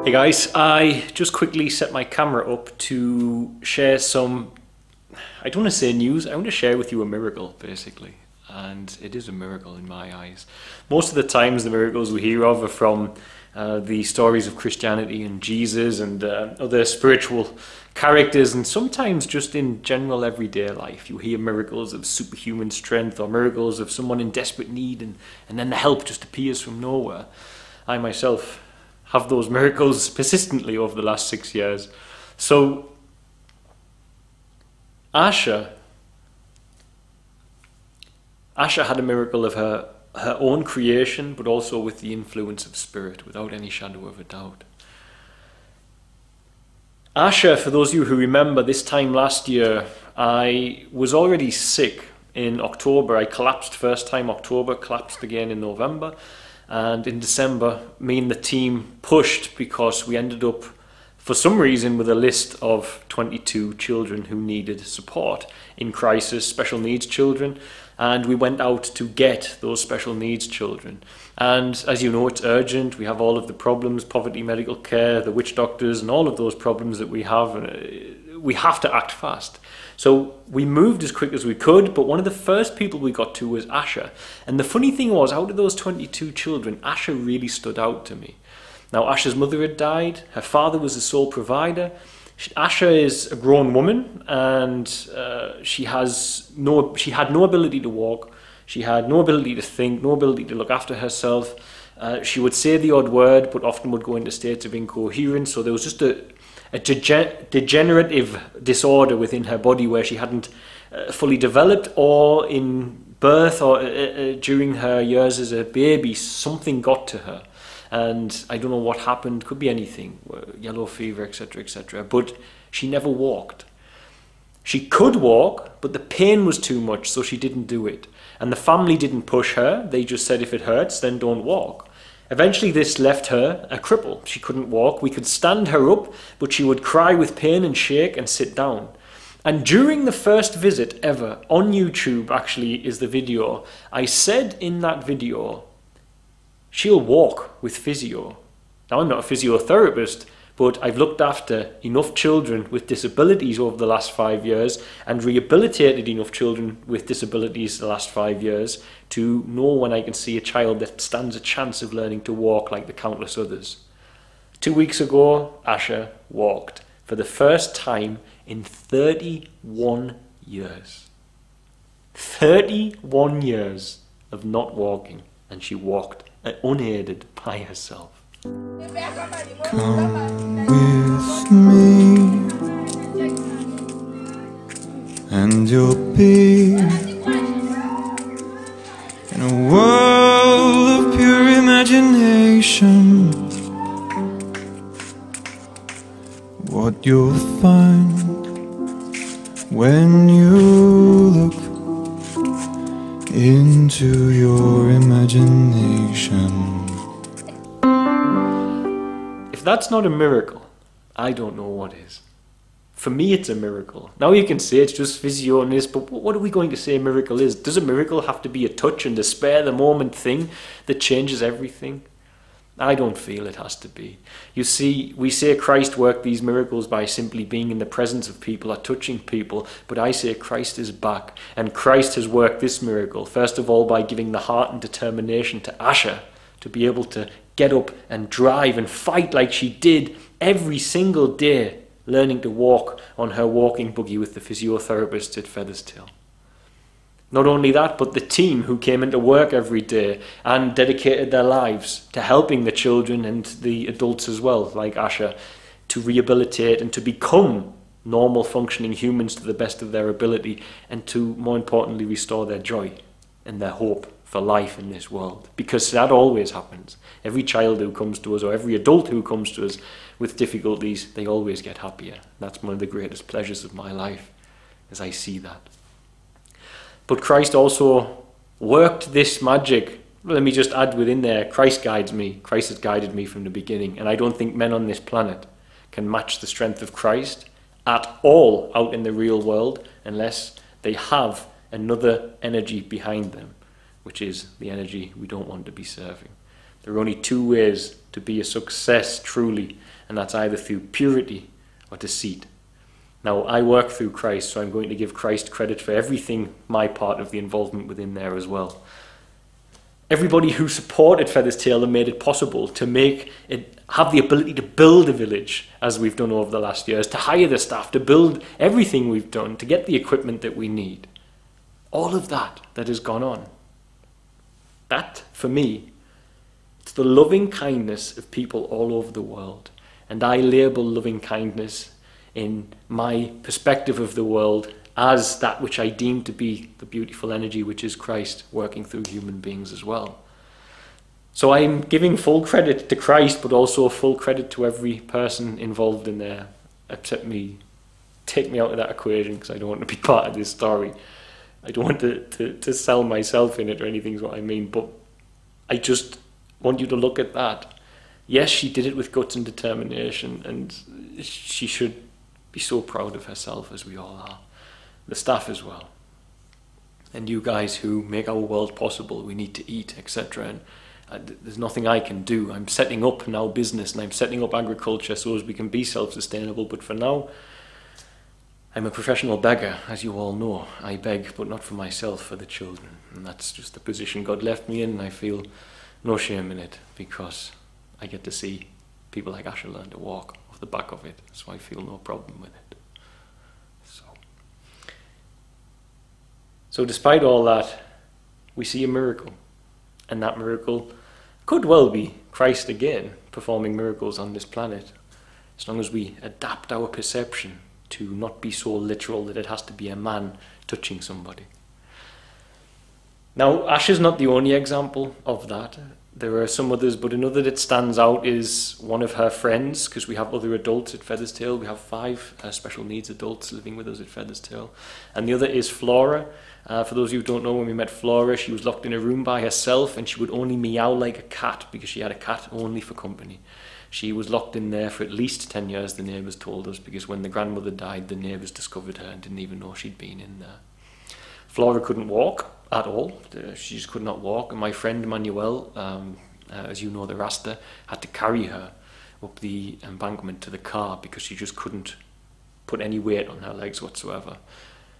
Hey guys, I just quickly set my camera up to share some, I don't want to say news, I want to share with you a miracle basically. And it is a miracle in my eyes. Most of the times the miracles we hear of are from the stories of Christianity and Jesus and other spiritual characters, and sometimes just in general everyday life you hear miracles of superhuman strength or miracles of someone in desperate need and then the help just appears from nowhere. I myself have those miracles persistently over the last 6 years. So Asha had a miracle of her own creation, but also with the influence of spirit, without any shadow of a doubt. Asha, for those of you who remember, this time last year, I was already sick in October. I collapsed first time October, collapsed again in November. And in December, me and the team pushed because we ended up, for some reason, with a list of 22 children who needed support in crisis, special needs children. And we went out to get those special needs children. And as you know, it's urgent. We have all of the problems, poverty, medical care, the witch doctors, and all of those problems that we have. We have to act fast. So we moved as quick as we could, but one of the first people we got to was Asha. And the funny thing was, out of those 22 children, Asha really stood out to me. Now, Asha's mother had died. Her father was the sole provider. Asha is a grown woman, and she had no ability to walk. She had no ability to think, no ability to look after herself. She would say the odd word, but often would go into states of incoherence. So there was just a degenerative disorder within her body where she hadn't fully developed, or in birth or during her years as a baby, something got to her. And I don't know what happened, could be anything, yellow fever, etc., etc. But she never walked. She could walk, but the pain was too much, so she didn't do it. And the family didn't push her, they just said if it hurts, then don't walk. Eventually this left her a cripple. She couldn't walk. We could stand her up, but she would cry with pain and shake and sit down. And during the first visit ever, on YouTube actually is the video, I said in that video, she'll walk with physio. Now, I'm not a physiotherapist, but I've looked after enough children with disabilities over the last 5 years and rehabilitated enough children with disabilities the last 5 years to know when I can see a child that stands a chance of learning to walk like the countless others. 2 weeks ago, Asha walked for the first time in 31 years. 31 years of not walking, and she walked unaided by herself. Come with me, and you'll be in a world of pure imagination. What you'll find when you look into your imagination. If that's not a miracle, I don't know what is. For me, it's a miracle. Now you can say it's just physio and this, but what are we going to say a miracle is? Does a miracle have to be a touch and a spare the moment thing that changes everything? I don't feel it has to be. You see, we say Christ worked these miracles by simply being in the presence of people or touching people, but I say Christ is back, and Christ has worked this miracle, first of all by giving the heart and determination to Asha to be able to get up and drive and fight like she did every single day, learning to walk on her walking buggy with the physiotherapist at Featherstail. Not only that, but the team who came into work every day and dedicated their lives to helping the children and the adults as well, like Asha, to rehabilitate and to become normal functioning humans to the best of their ability, and to, more importantly, restore their joy and their hope for life in this world. Because that always happens. Every child who comes to us, or every adult who comes to us with difficulties, they always get happier. That's one of the greatest pleasures of my life, as I see that. But Christ also worked this magic. Let me just add within there, Christ guides me. Christ has guided me from the beginning. And I don't think men on this planet can match the strength of Christ at all out in the real world unless they have another energy behind them, which is the energy we don't want to be serving. There are only two ways to be a success truly, and that's either through purity or deceit. Now, I work through Christ, so I'm going to give Christ credit for everything, my part of the involvement within there as well. Everybody who supported Feathers Tail and made it possible to make it, have the ability to build a village, as we've done over the last years, to hire the staff, to build everything we've done, to get the equipment that we need. All of that has gone on. That, for me, it's the loving kindness of people all over the world. And I label loving kindness in my perspective of the world as that which I deem to be the beautiful energy which is Christ working through human beings as well. So I'm giving full credit to Christ, but also full credit to every person involved in there, except me. Take me out of that equation, because I don't want to be part of this story. I don't want to sell myself in it or anything is what I mean, but I just want you to look at that. Yes, she did it with guts and determination, and she should be so proud of herself, as we all are. The staff as well. And you guys who make our world possible, we need to eat, etc. And there's nothing I can do. I'm setting up now business, and I'm setting up agriculture so as we can be self-sustainable, but for now, I'm a professional beggar, as you all know. I beg, but not for myself, for the children. And that's just the position God left me in, and I feel no shame in it, because I get to see people like Asher learn to walk off the back of it, so I feel no problem with it. So despite all that, we see a miracle, and that miracle could well be Christ again performing miracles on this planet, as long as we adapt our perception to not be so literal that it has to be a man touching somebody. Now, Asher's not the only example of that. There are some others, but another that stands out is one of her friends, because we have other adults at Feathers Tail. We have 5 special needs adults living with us at Feathers Tail. And the other is Flora. For those of you who don't know, when we met Flora, she was locked in a room by herself, and she would only meow like a cat, because she had a cat only for company. She was locked in there for at least 10 years, the neighbours told us, because when the grandmother died, the neighbours discovered her and didn't even know she'd been in there. Flora couldn't walk at all. She just could not walk, and my friend Manuel, as you know, the Rasta, had to carry her up the embankment to the car because she just couldn't put any weight on her legs whatsoever.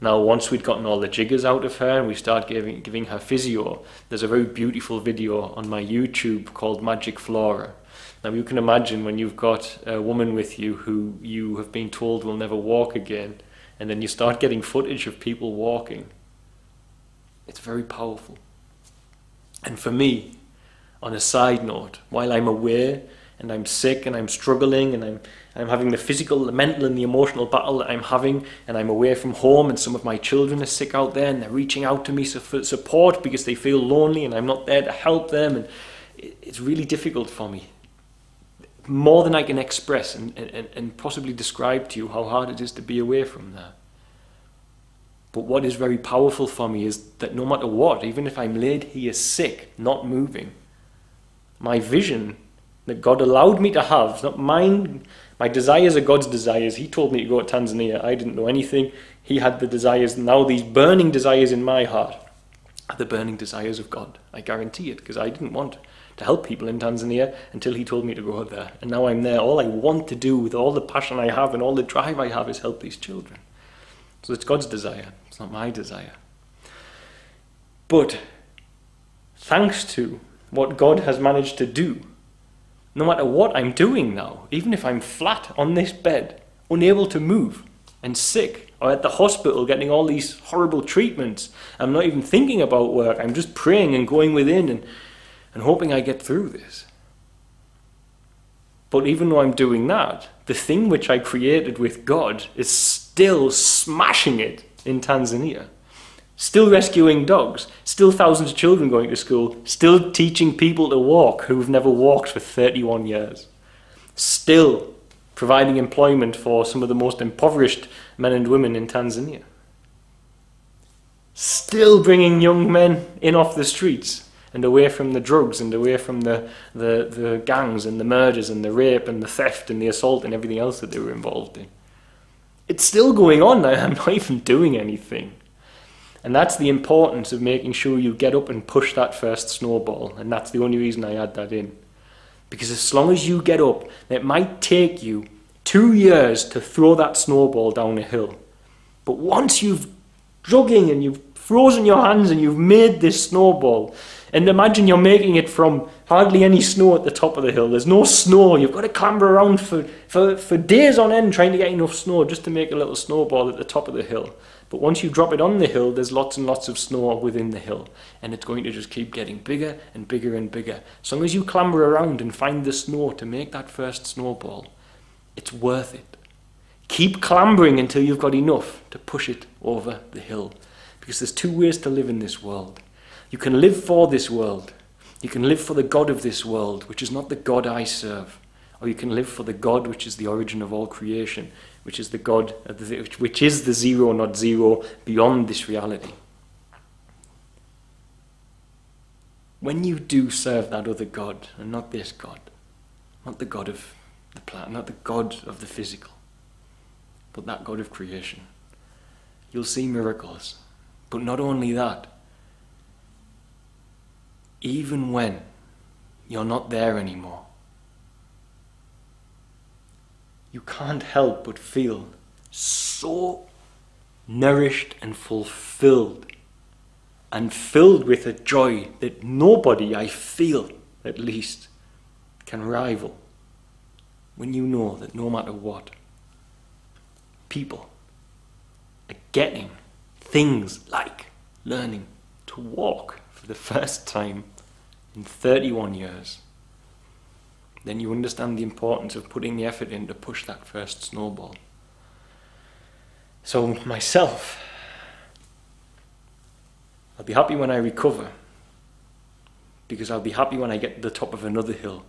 Now, once we'd gotten all the jiggers out of her and we started giving her physio, there's a very beautiful video on my YouTube called Magic Flora. Now, you can imagine when you've got a woman with you who you have been told will never walk again, and then you start getting footage of people walking. It's very powerful. And for me, on a side note, while I'm aware and I'm sick and I'm struggling and I'm having the physical, the mental and the emotional battle that I'm having, and I'm away from home and some of my children are sick out there and they're reaching out to me for support because they feel lonely and I'm not there to help them, and it's really difficult for me. More than I can express and possibly describe to you how hard it is to be away from there. But what is very powerful for me is that no matter what, even if I'm laid here sick, not moving, my vision that God allowed me to have, not mine, my desires are God's desires. He told me to go to Tanzania. I didn't know anything. He had the desires. Now these burning desires in my heart are the burning desires of God. I guarantee it, because I didn't want to help people in Tanzania until he told me to go there. And now I'm there. All I want to do with all the passion I have and all the drive I have is help these children. So it's God's desire. It's not my desire. But thanks to what God has managed to do, no matter what I'm doing now, even if I'm flat on this bed, unable to move and sick, or at the hospital getting all these horrible treatments, I'm not even thinking about work. I'm just praying and going within and hoping I get through this. But even though I'm doing that, the thing which I created with God is still smashing it in Tanzania. Still rescuing dogs, still thousands of children going to school, still teaching people to walk who've never walked for 31 years. Still providing employment for some of the most impoverished men and women in Tanzania. Still bringing young men in off the streets and away from the drugs and away from the gangs and the murders and the rape and the theft and the assault and everything else that they were involved in. It's still going on now. I'm not even doing anything. And that's the importance of making sure you get up and push that first snowball. And that's the only reason I add that in. Because as long as you get up, it might take you 2 years to throw that snowball down a hill. But once you've dug in and you've frozen your hands and you've made this snowball, and imagine you're making it from hardly any snow at the top of the hill. There's no snow. You've got to clamber around for days on end trying to get enough snow just to make a little snowball at the top of the hill. But once you drop it on the hill, there's lots and lots of snow within the hill. And it's going to just keep getting bigger and bigger and bigger. As long as you clamber around and find the snow to make that first snowball, it's worth it. Keep clambering until you've got enough to push it over the hill. Because there's 2 ways to live in this world. You can live for this world. You can live for the God of this world, which is not the God I serve. Or you can live for the God which is the origin of all creation, which is the God, which is the zero, not zero, beyond this reality. When you do serve that other God, and not this God, not the God of the planet, not the God of the physical, but that God of creation, you'll see miracles. But not only that, even when you're not there anymore, you can't help but feel so nourished and fulfilled and filled with a joy that nobody, I feel at least, can rival. When you know that no matter what, people are getting things like learning to walk for the first time in 31 years, then you understand the importance of putting the effort in to push that first snowball. So myself, I'll be happy when I recover, because I'll be happy when I get to the top of another hill,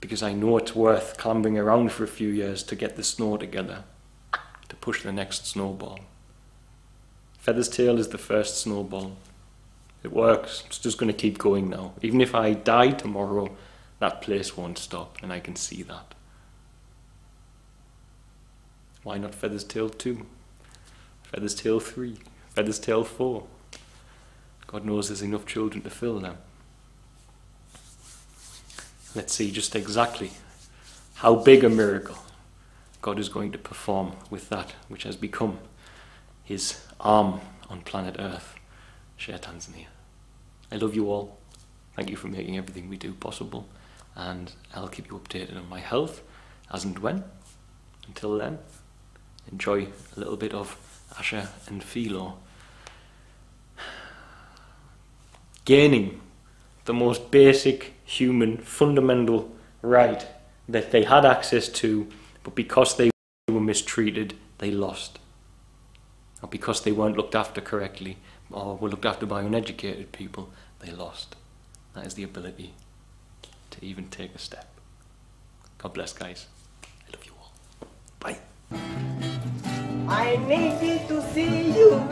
because I know it's worth clambering around for a few years to get the snow together, to push the next snowball. Feather's tail is the first snowball. It works. It's just going to keep going now. Even if I die tomorrow, that place won't stop, and I can see that. Why not Feather's tail 2? Feather's tail 3? Feather's tail 4? God knows there's enough children to fill them. Let's see just exactly how big a miracle God is going to perform with that which has become his arm on planet Earth. Share Tanzania. I love you all. Thank you for making everything we do possible, and I'll keep you updated on my health as and when. Until then, enjoy a little bit of Asha and Philo gaining the most basic human fundamental right that they had access to, but because they were mistreated, they lost. Or because they weren't looked after correctly, or were looked after by uneducated people, they lost. That is the ability to even take a step. God bless, guys. I love you all. Bye. I needed to see you.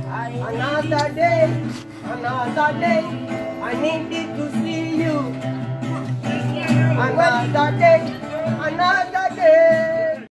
Another day, another day. I needed to see you. Another day, another